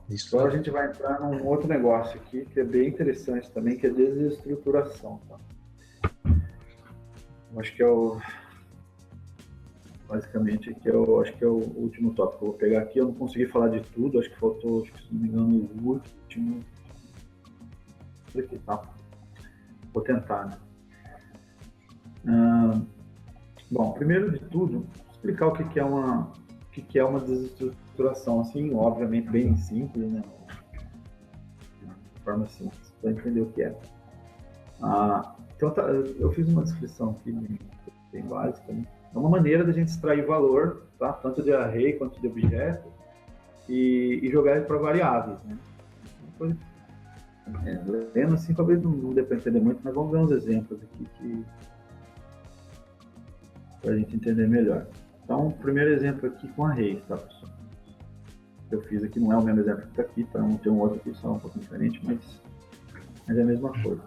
Isso Agora a aí. gente vai entrar num outro negócio aqui que é bem interessante também, que é desestruturação. Tá? Eu acho que é o, basicamente, aqui acho que é o último tópico que eu vou pegar aqui. Eu não consegui falar de tudo, acho que faltou, acho que, se não me engano, o último. Aqui, tá? Vou tentar, né? Ah, bom, primeiro de tudo, explicar o que é uma desestruturação, assim, obviamente bem simples, né? De forma simples, para entender o que é. Então, tá, eu fiz uma descrição aqui bem básica, né? É uma maneira da gente extrair valor, tá? Tanto de array quanto de objeto, e jogar ele para variáveis, né? Coisa, lendo assim, talvez não dê para entender muito, mas vamos ver uns exemplos aqui para a gente entender melhor. Então, o primeiro exemplo aqui com arrays, tá, pessoal? Eu fiz aqui não é o mesmo exemplo que está aqui, tá? Tem um outro aqui só um pouco diferente, mas é a mesma coisa.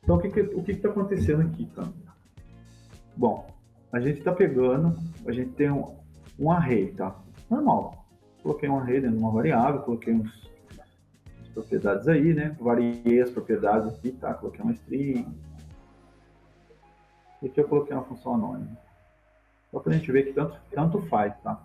Então, o que está acontecendo aqui, tá? Bom, a gente está pegando, a gente tem um array, tá? Normal. Coloquei um array dentro de uma variável, coloquei as propriedades aí, né? Variei as propriedades aqui, tá? Coloquei uma string. E aqui eu coloquei uma função anônima. Só para a gente ver que tanto faz, tá?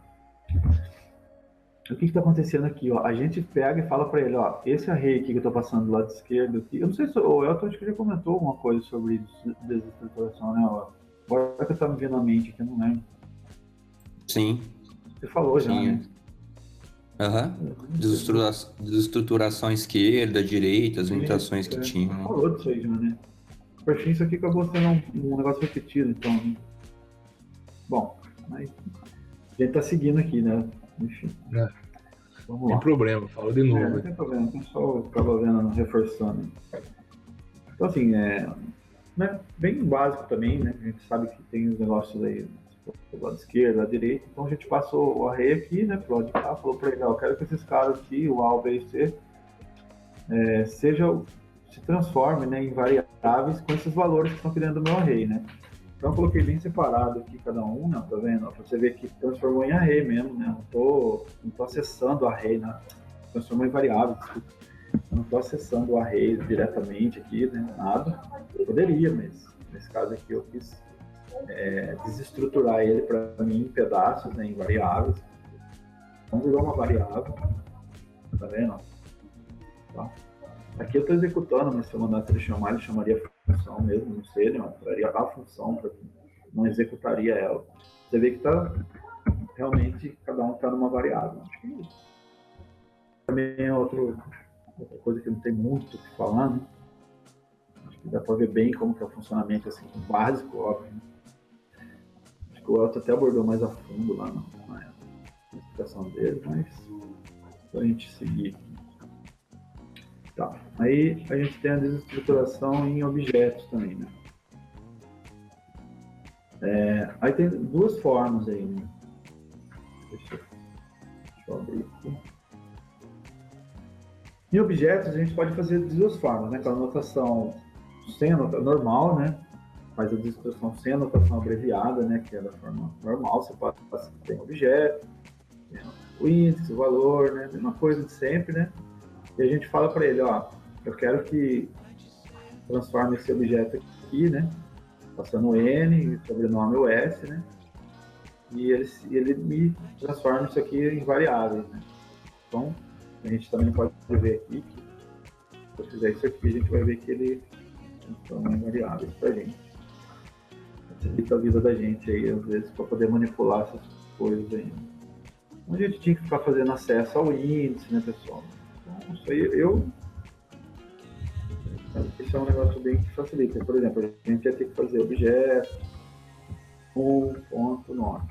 O que está acontecendo aqui? Ó? A gente pega e fala para ele, ó, esse array aqui que eu estou passando do lado esquerdo aqui, eu não sei se o Elton acho que já comentou alguma coisa sobre desestruturação, né? Ó? Agora que está me vindo à mente aqui, eu não lembro. Sim, Você falou já, sim. né? Aham. Não, Desestruturação esquerda, direita, as isso, limitações que você tinham. falou disso aí já, né? Por fim, isso aqui acabou sendo um negócio repetido, então. Né? Bom, mas a gente está seguindo aqui, né? Enfim, É, vamos tem lá. problema, fala de novo Não aí. tem problema, o pessoal acaba vendo, reforçando. Então, assim, né, bem básico também, né? A gente sabe que tem os negócios aí do lado esquerdo, do lado direito, então a gente passou o array aqui, né, pro lado de cá, falou para ele, ó, eu quero que esses caras aqui, o A, o B e C, se transforme, né, em variáveis com esses valores que estão aqui dentro do meu array, né? Então eu coloquei bem separado aqui cada um, né? Tá vendo? Pra você ver que transformou em array mesmo, né? Não tô acessando o array, né? Transformou em variável, desculpa. Eu não tô acessando o array diretamente aqui, né? Nada. Eu poderia, mas nesse caso aqui eu quis desestruturar ele para mim em pedaços, né? Em variáveis. Então virou uma variável, tá vendo? Tá? Aqui eu estou executando, mas se eu mandasse ele chamar, ele chamaria a função mesmo, não sei, ele traria a função, não executaria ela. Você vê que está realmente cada um está numa variável. Acho que também é outra coisa que não tem muito o que falar, né? Acho que dá para ver bem como que é o funcionamento assim, básico, óbvio. Acho que o Elton até abordou mais a fundo lá na explicação dele, mas para a gente seguir. Tá. Aí a gente tem a desestruturação em objetos também, né? Aí tem duas formas aí, né? Deixa eu abrir aqui. Em objetos a gente pode fazer de duas formas, né? Com a notação sem normal, né? Faz a desestruturação sem a notação abreviada, né? Que é da forma normal, você pode tem objeto, tem o índice, o valor, né? Mesma coisa de sempre, né? E a gente fala para ele, ó, eu quero que transforme esse objeto aqui, né? Passando o N, sobrenome o S, né? E ele me transforma isso aqui em variáveis, né? Então, a gente também pode ver aqui que se eu fizer isso aqui, a gente vai ver que ele transforma em variáveis para a gente. Facilita a vida da gente aí, às vezes, para poder manipular essas coisas aí. Então, a gente tinha que ficar fazendo acesso ao índice, né, pessoal? Então, isso aí, isso é um negócio bem que facilita. Por exemplo, a gente ia ter que fazer objeto, ponto, nome.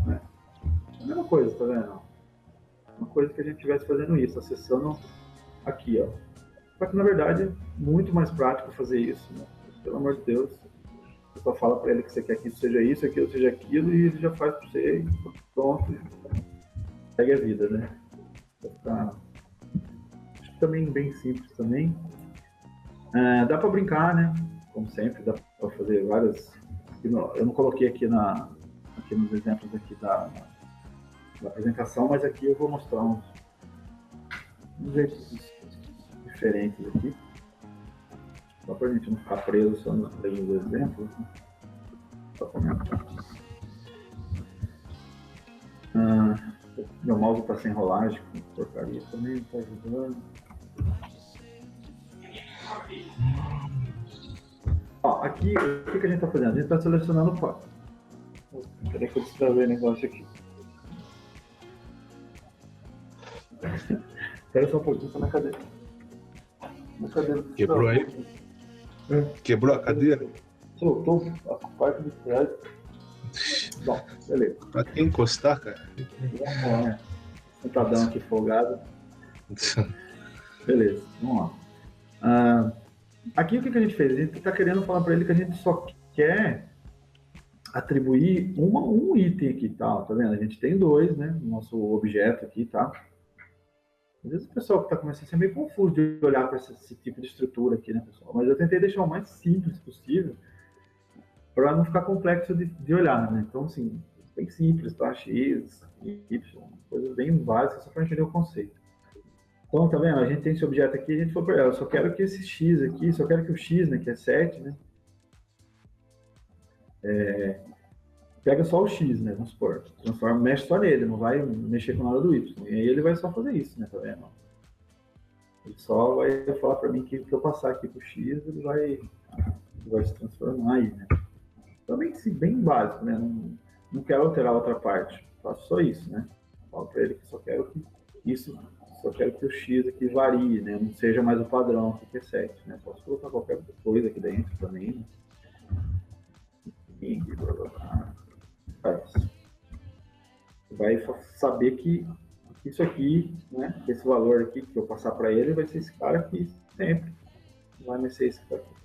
Né? É a mesma coisa, tá vendo? Uma coisa que a gente estivesse fazendo isso, acessando aqui, ó. Só que, na verdade, é muito mais prático fazer isso, né? Pelo amor de Deus. Você só fala para ele que você quer que isso seja isso, aquilo seja aquilo, e ele já faz para você e pronto. Segue a vida, né? Tá. Acho que também bem simples também. Dá para brincar, né? Como sempre, dá para fazer várias. Eu não coloquei aqui nos exemplos aqui da apresentação, mas aqui eu vou mostrar uns jeitos diferentes aqui. Só para a gente não ficar preso só nos mesmos exemplos. Né? Só comentar. Meu mouse está sem rolagem, porcaria também, não está ajudando. Ó, aqui, o que a gente está fazendo? A gente está selecionando o quadro. Peraí que eu destravei o negócio aqui. Espera só um pouquinho, tá na cadeira. Na cadeira. Quebrou aí? Quebrou a cadeira? Soltou a parte de trás. Bom, beleza. Pra quem encostar, cara? Sentadão aqui folgado. Beleza, vamos lá. Aqui o que a gente fez? A gente está querendo falar para ele que a gente só quer atribuir um item aqui, tá vendo? A gente tem dois, né? No nosso objeto aqui, tá? Às vezes o pessoal que está começando a ser meio confuso de olhar para esse tipo de estrutura aqui, né, pessoal? Mas eu tentei deixar o mais simples possível para não ficar complexo de olhar, né? Então, assim, bem simples, tá? X, Y, coisas bem básicas só para entender o conceito. Então, tá vendo? A gente tem esse objeto aqui, a gente falou para ela, eu só quero que esse X aqui, só quero que o X, né, que é 7, né? Pega só o X, né? Vamos supor, transforma, mexe só nele, não vai mexer com nada do Y. E aí ele vai só fazer isso, né? Tá vendo? Ele só vai falar para mim que eu passar aqui pro X, ele vai se transformar aí, né? Também bem básico, né? Não quero alterar outra parte, faço só isso, né? Falo para ele que só quero que isso, só quero que o X aqui varie, né? Não seja mais o padrão que é 7, né? Posso colocar qualquer coisa aqui dentro também, né? E blá, blá, blá. Vai saber que isso aqui, né? Esse valor aqui que eu passar para ele vai ser esse cara aqui sempre. Não vai ser esse cara aqui.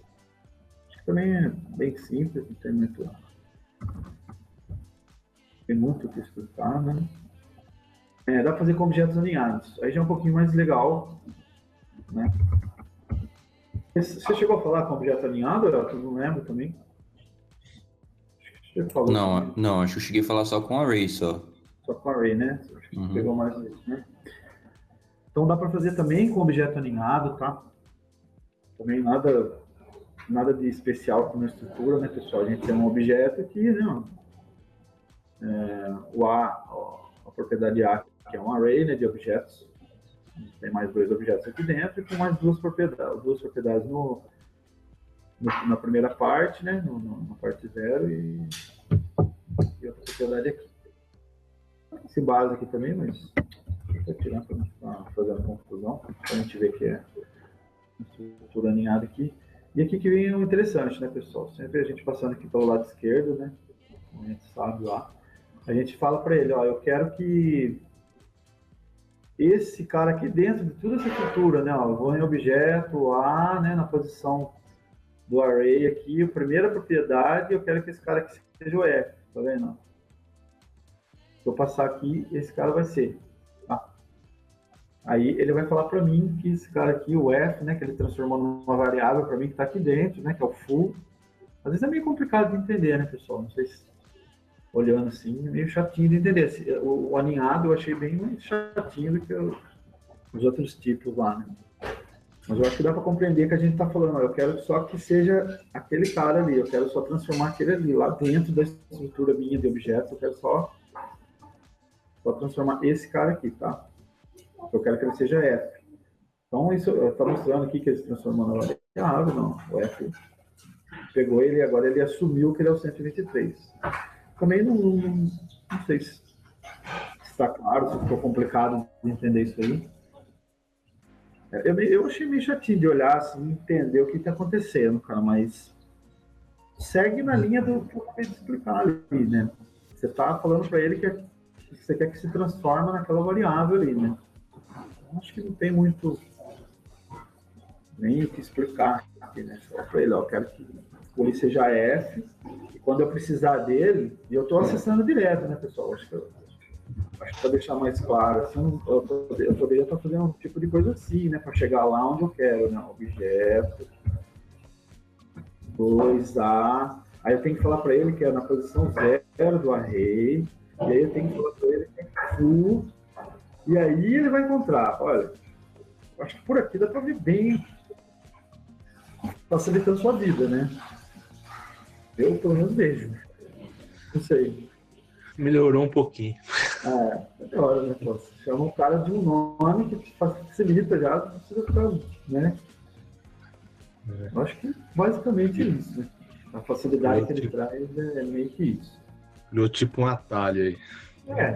Acho que também é bem simples, não tem muito o que explicar, né? Dá para fazer com objetos alinhados. Aí já é um pouquinho mais legal, né? Você chegou a falar com objeto alinhado? Eu não lembro também. Não, acho que eu cheguei a falar só com array, só. Só com array, né? Acho que você pegou mais isso, né? Então dá para fazer também com objeto alinhado, tá? Também nada de especial com a estrutura, né, pessoal? A gente tem um objeto aqui, né? O a propriedade A, que é um array, né, de objetos. Tem mais dois objetos aqui dentro e com mais duas propriedades na primeira parte, né, na parte 0 e outra propriedade aqui. Esse base aqui também, mas vou tirar para não ficar fazendo confusão, para a gente ver que é estrutura alinhada aqui. E aqui que vem o interessante, né, pessoal? Sempre a gente passando aqui pelo lado esquerdo, né, como a gente sabe lá, a gente fala para ele, ó, eu quero que esse cara aqui dentro de toda essa estrutura, né, ó, eu vou em objeto A, né, na posição do array aqui, a primeira propriedade, eu quero que esse cara aqui seja o F, tá vendo? Se eu passar aqui, esse cara vai ser. Tá? Aí ele vai falar para mim que esse cara aqui, o F, né, que ele transformou numa variável para mim que está aqui dentro, né, que é o full. Às vezes é meio complicado de entender, né, pessoal? Não sei se olhando assim, é meio chatinho de entender. O alinhado eu achei bem mais chatinho do que os outros tipos lá, né? Mas eu acho que dá para compreender que a gente está falando, ó, eu quero só que seja aquele cara ali, eu quero só transformar aquele ali, lá dentro da estrutura minha de objetos, eu quero só transformar esse cara aqui, tá? Eu quero que ele seja F. Então, isso está mostrando aqui que ele se transformou na variável, não, o F pegou ele e agora ele assumiu que ele é o 123. Também não sei se está claro, se ficou complicado de entender isso aí. Eu achei meio chatinho de olhar assim, entender o que está acontecendo, cara, mas segue na linha do que eu acabei de explicar ali, né? Você está falando para ele que você quer que se transforme naquela variável ali, né? Então, acho que não tem muito nem o que explicar aqui, né? Só para ele, ó, eu quero que ele seja F, e quando eu precisar dele, e eu estou acessando direto, né, pessoal? Acho que para deixar mais claro, assim, eu poderia estar fazendo um tipo de coisa assim, né, para chegar lá onde eu quero, né, objeto, 2A, aí eu tenho que falar para ele que é na posição 0 do array, e aí eu tenho que falar para ele que é full, e aí ele vai encontrar, olha, acho que por aqui dá para ver bem facilitando sua vida, né? Eu, pelo menos, vejo. Não sei. Melhorou um pouquinho. Melhora, né? Pô, você chama o cara de um nome que facilita já, não precisa ficar, né? Eu acho que basicamente é isso, né? A facilidade que ele traz é meio que isso. Criou tipo um atalho aí.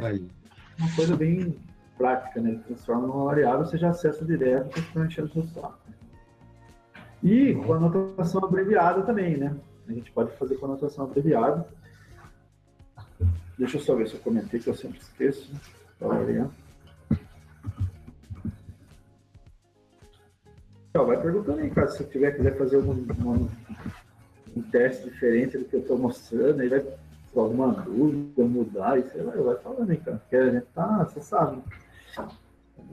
Aí. Uma coisa bem prática, né? Ele transforma numa variável, você já acessa direto para ficar enchendo o seu saco. E com a anotação abreviada também, né? A gente pode fazer com a anotação abreviada. Deixa eu só ver se eu comentei, que eu sempre esqueço. Vai perguntando aí, cara, se você quiser fazer um teste diferente do que eu estou mostrando, aí vai alguma dúvida, mudar, isso aí vai falando aí, cara. Porque a gente tá, você sabe,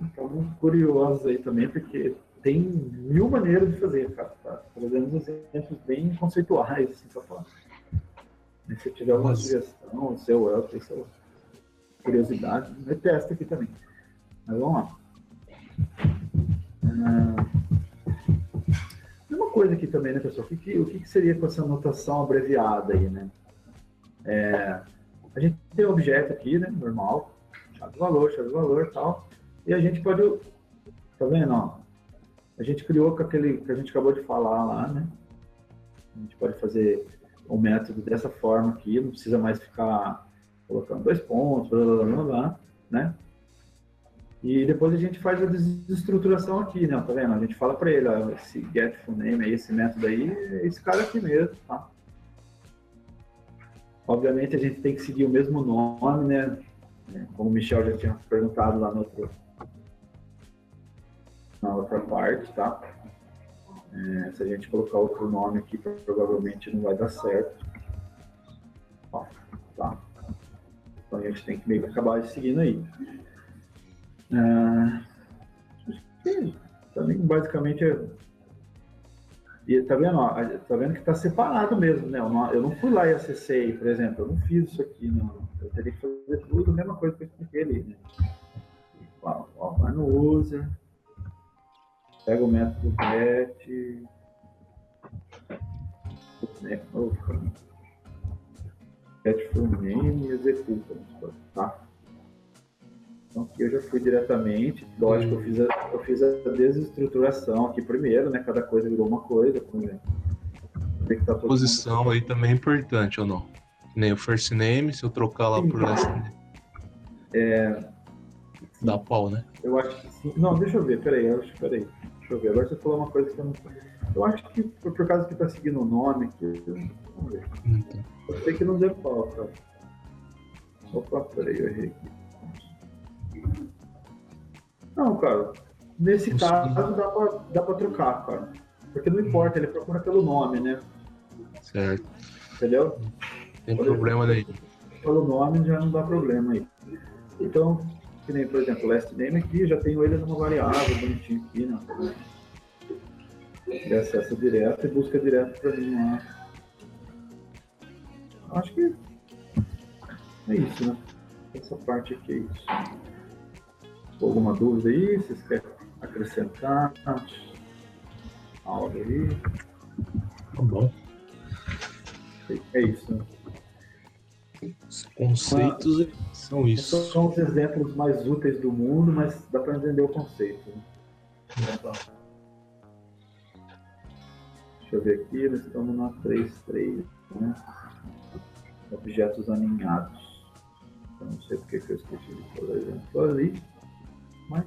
estamos curiosos aí também, porque tem 1000 maneiras de fazer, cara. Tá? Trazendo uns exemplos bem conceituais, assim, pra falar. E se tiver alguma sugestão, seu Elton, sua curiosidade, eu testo aqui também. Mas vamos lá. Uma coisa aqui também, né, pessoal? O que seria com essa anotação abreviada aí, né? A gente tem um objeto aqui, né, normal, chave valor e tal, e a gente pode, tá vendo, ó? A gente criou com aquele que a gente acabou de falar lá, né? A gente pode fazer o método dessa forma aqui, não precisa mais ficar colocando 2 pontos, blá, blá, né? E depois a gente faz a desestruturação aqui, né? Tá vendo? A gente fala para ele, ó, esse get full name aí, esse método aí, é esse cara aqui mesmo, tá? Obviamente a gente tem que seguir o mesmo nome, né? Como o Michel já tinha perguntado lá na outra parte, tá? Se a gente colocar outro nome aqui, provavelmente não vai dar certo. Ó, tá? Então a gente tem que meio que acabar seguindo aí. Também basicamente e tá vendo, ó, tá vendo que tá separado mesmo, né? Eu não fui lá e acessei, por exemplo, eu não fiz isso aqui, não. Eu teria que fazer tudo a mesma coisa que eu expliquei ali, né? Ó, vai no user, pega o método get, get full name e executa, tá? Então aqui eu já fui diretamente, lógico, eu fiz a desestruturação aqui primeiro, né? Cada coisa virou uma coisa, por exemplo. A posição aí também é importante ou não? Que nem o first name, se eu trocar lá por last name. Dá pau, né? Eu acho que sim. Não, deixa eu ver, peraí. Deixa eu ver. Agora você falou uma coisa que eu não. Eu acho que por causa que tá seguindo o nome aqui. Vamos ver. Eu sei que não deu pau, cara. Opa, peraí, eu errei aqui. Não, cara. Nesse caso dá pra trocar, cara. Porque não importa, ele procura pelo nome, né? Certo. Entendeu? Tem problema daí. Pelo nome já não dá problema aí. Então, que nem, por exemplo, o last name aqui, eu já tenho ele numa variável bonitinho aqui, né? Ele acessa direto e busca direto para mim lá. Acho que é isso, né? Essa parte aqui é isso. Alguma dúvida aí? Vocês querem acrescentar algo aí? Tá bom. É isso, né? Os conceitos são isso. Esses são os exemplos mais úteis do mundo, mas dá para entender o conceito. Né? Deixa eu ver aqui, nós estamos na 3.3, né? Objetos aninhados. Eu não sei porque que eu esqueci de por exemplo ali, mas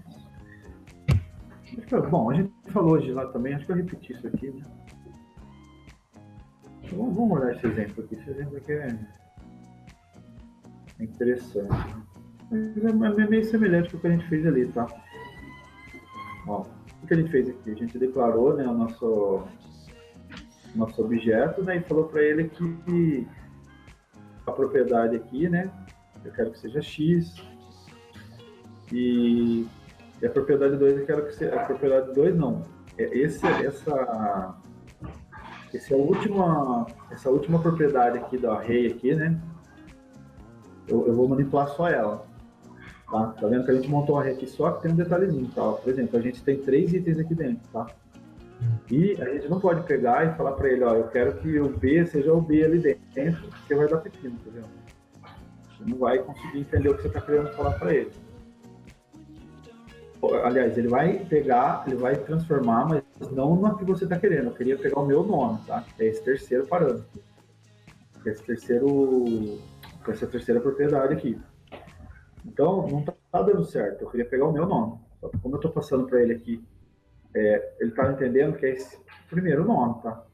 bom, a gente falou hoje lá também, acho que eu repeti isso aqui, né? Então, vamos olhar esse exemplo aqui. Esse exemplo aqui é interessante. Mas é meio semelhante com o que a gente fez ali, tá? Ó, o que a gente fez aqui? A gente declarou, né, o nosso objeto, né, e falou para ele que a propriedade aqui, né, eu quero que seja x, e a propriedade 2 eu quero que seja, a propriedade 2 não, essa é essa última propriedade aqui do array aqui, né, eu vou manipular só ela. Tá vendo que a gente montou uma array aqui só que tem um detalhezinho, tá? Por exemplo, a gente tem 3 itens aqui dentro, tá? E a gente não pode pegar e falar para ele, ó, eu quero que o B seja o B ali dentro, porque vai dar pepino, tá vendo? Você não vai conseguir entender o que você está querendo falar para ele. Aliás, ele vai pegar, ele vai transformar, mas não no que você está querendo. Eu queria pegar o meu nome, tá? É esse terceiro parâmetro. Essa terceira propriedade aqui. Então, não está dando certo. Eu queria pegar o meu nome. Só que como eu estou passando para ele aqui, ele está entendendo que é esse primeiro nome, tá?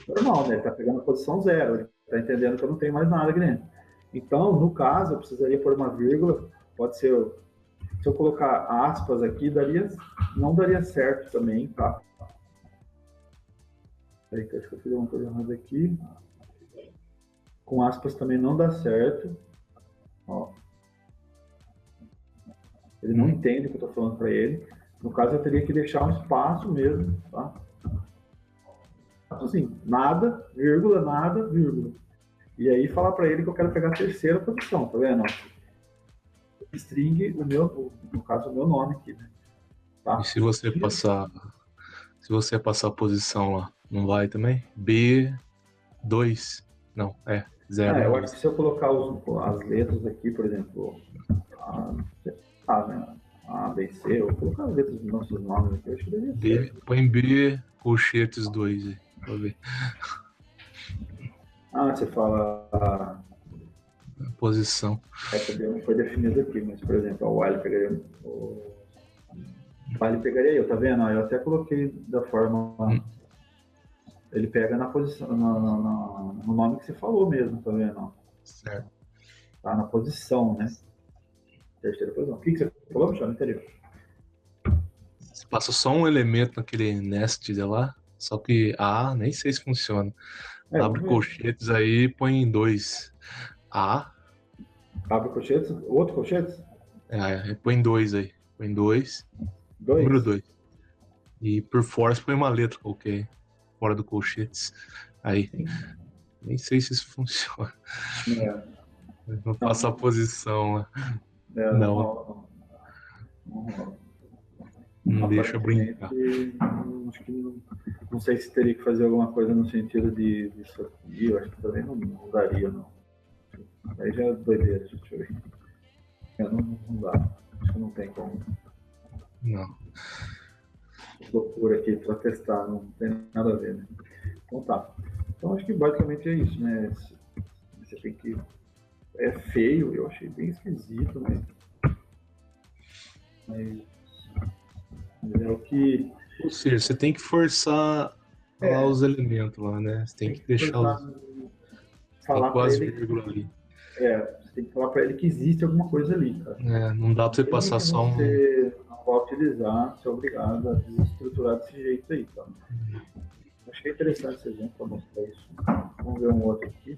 Normal, né? Ele está pegando a posição 0. Ele está entendendo que eu não tenho mais nada aqui dentro. Então, no caso, eu precisaria pôr uma vírgula. Pode ser... Se eu colocar aspas aqui, não daria certo também, tá? Peraí, acho que eu fiz uma coisa errada aqui. Com aspas também não dá certo. Ó. Ele não entende o que eu estou falando para ele. No caso, eu teria que deixar um espaço mesmo, tá? Assim, nada, vírgula, nada, vírgula. E aí falar para ele que eu quero pegar a terceira posição, tá vendo? String, no caso, o meu nome aqui, né? Tá? E se você passar a posição lá, não vai também? B2, não, 0. Eu acho que se eu colocar as letras aqui, por exemplo, né? A, B, C, eu vou colocar as letras dos nossos nomes aqui, eu acho que deveria ser. Põe B, colchetes 2 aí, pra ver. Você fala... A posição. Foi definido aqui, mas, por exemplo, o while pegaria eu, tá vendo? Eu até coloquei da forma... Ele pega na posição, no nome que você falou mesmo, tá vendo? Certo. Tá na posição, né? Terceira posição. O que você falou, Michel? Não entendi. Você passa só um elemento naquele nest de lá, só que nem sei se funciona. Abre colchetes aí, põe em 2. Abre colchetes? Outro colchetes? Põe 2 aí. Põe 2. Número 2. E por fora você põe uma letra qualquer. Fora do colchetes. Aí. Sim. Nem sei se isso funciona. Não passa a posição lá. Não deixa brincar. Acho que não sei se teria que fazer alguma coisa no sentido disso aqui. Eu acho que também não daria, não. Aí já é doideira, deixa eu ver. Não dá. Acho que não tem como. Não. Loucura aqui para testar, não tem nada a ver, né? Então tá. Então acho que basicamente é isso, né? Você tem que... É feio, eu achei bem esquisito, mas é o que... Ou seja, você tem que forçar lá os elementos lá, né? Você tem que deixar falar com as vírgulas ali. Você tem que falar para ele que existe alguma coisa ali, cara. Não dá para você passar só um... Você não vai utilizar, você é obrigado a desestruturar desse jeito aí, tá? Achei interessante esse exemplo para mostrar isso. Vamos ver um outro aqui.